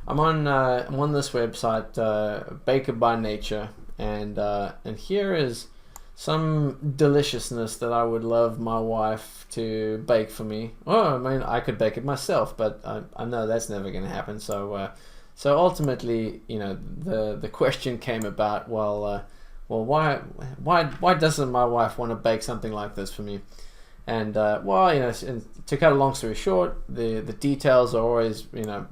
I'm on this website, Baker by Nature, and here is some deliciousness that I would love my wife to bake for me. Oh, I mean, I could bake it myself, but I know that's never going to happen. So ultimately, the question came about. Well, why doesn't my wife want to bake something like this for me? And to cut a long story short, the details are always,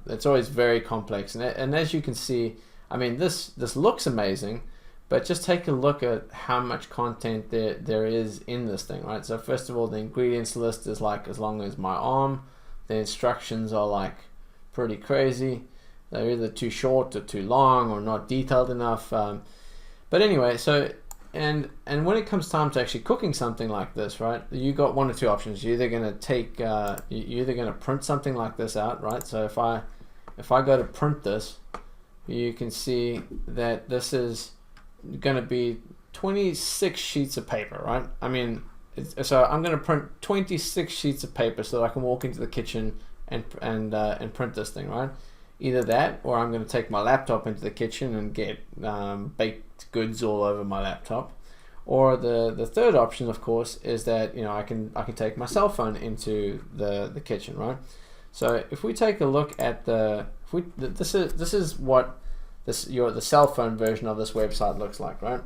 it's always very complex. And as you can see, I mean, this looks amazing. But just take a look at how much content there is in this thing, right? So first of all, the ingredients list is like as long as my arm. The instructions are like pretty crazy. They're either too short or too long or not detailed enough. But anyway, so and when it comes time to actually cooking something like this, right? You got one or two options. You're either gonna print something like this out, right? So if I go to print this, you can see that this is going to be 26 sheets of paper, right? I mean, so I'm going to print 26 sheets of paper so that I can walk into the kitchen and print this thing, right? Either that, or I'm going to take my laptop into the kitchen and get baked goods all over my laptop. Or the third option, of course, is that I can take my cell phone into the kitchen, right? So if we take a look at this is what the cell phone version of this website looks like, right?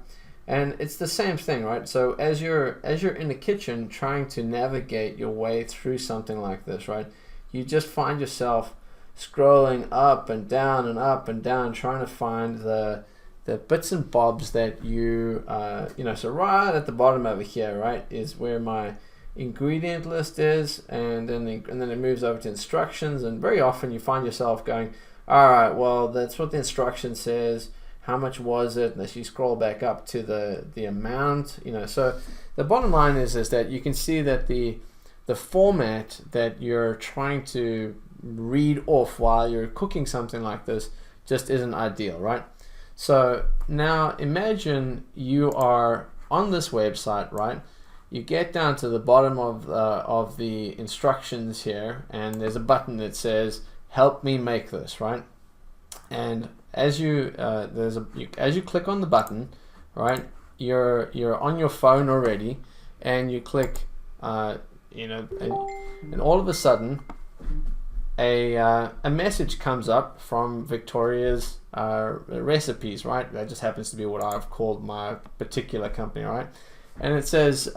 And it's the same thing, right? So as you're in the kitchen trying to navigate your way through something like this, right? You just find yourself scrolling up and down and up and down, trying to find the bits and bobs that so right at the bottom over here, right, is where my ingredient list is, and then it moves over to instructions, and very often you find yourself going, all right, well, that's what the instruction says. How much was it? And as you scroll back up to the amount, so the bottom line is that you can see that the format that you're trying to read off while you're cooking something like this just isn't ideal, right? So now imagine you are on this website, right? You get down to the bottom of the instructions here, and there's a button that says help me make this, right? And as you click on the button, right, you're on your phone already, and you click, and all of a sudden a message comes up from Victoria's recipes, right? That just happens to be what I've called my particular company, right? And it says,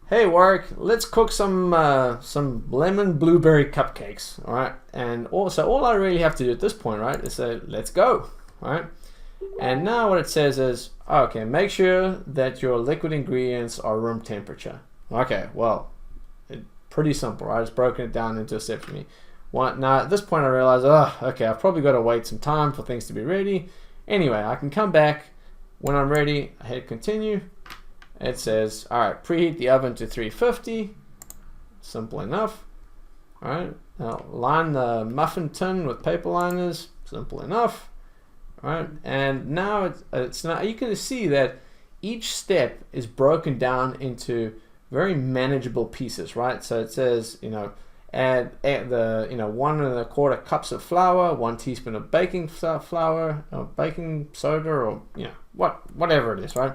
hey Warwick, let's cook some lemon blueberry cupcakes, all right? And also all I really have to do at this point, right, is say let's go, right? And now what it says is, okay, make sure that your liquid ingredients are room temperature. Okay, well, pretty simple, right? It's broken it down into a step for me. Now at this point I realize, okay, I've probably got to wait some time for things to be ready. Anyway, I can come back when I'm ready. I hit continue. It says, all right, preheat the oven to 350. Simple enough. All right, now line the muffin tin with paper liners. Simple enough. All right, and now it's now you can see that each step is broken down into very manageable pieces, right? So it says, add the 1¼ cups of flour, 1 teaspoon of baking flour, or baking soda, or whatever it is, right?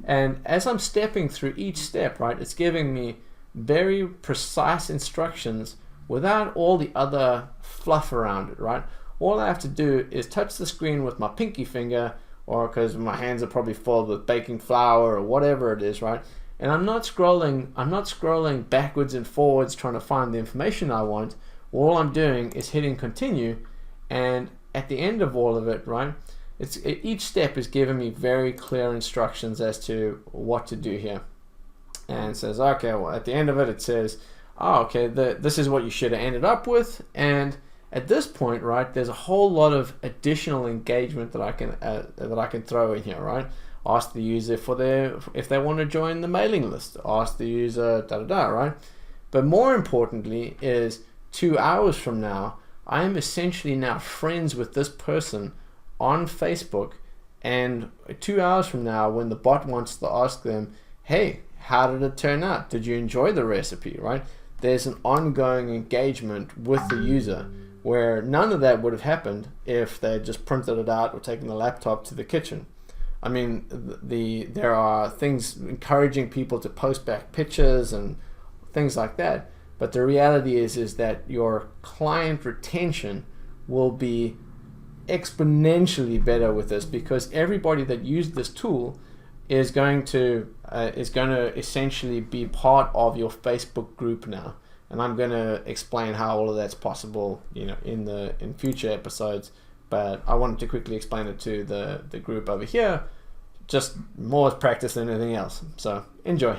And as I'm stepping through each step, right, it's giving me very precise instructions without all the other fluff around it, right? All I have to do is touch the screen with my pinky finger, or because my hands are probably full with baking flour or whatever it is, right? And I'm not scrolling backwards and forwards trying to find the information I want. All I'm doing is hitting continue, and at the end of all of it, right, each step is giving me very clear instructions as to what to do here. And it says, okay, well, at the end of it, it says, oh, okay, this is what you should have ended up with. And at this point, right, there's a whole lot of additional engagement that I can throw in here, right? Ask the user if they want to join the mailing list. Ask the user, right? But more importantly is 2 hours from now, I am essentially now friends with this person on Facebook, and 2 hours from now, when the bot wants to ask them, hey, how did it turn out? Did you enjoy the recipe, right? There's an ongoing engagement with the user, where none of that would have happened if they had just printed it out or taken the laptop to the kitchen. I mean, there are things encouraging people to post back pictures and things like that, but the reality is that your client retention will be exponentially better with this, because everybody that used this tool is going to essentially be part of your Facebook group now. And I'm going to explain how all of that's possible, in future episodes. But I wanted to quickly explain it to the group over here, just more practice than anything else. So enjoy.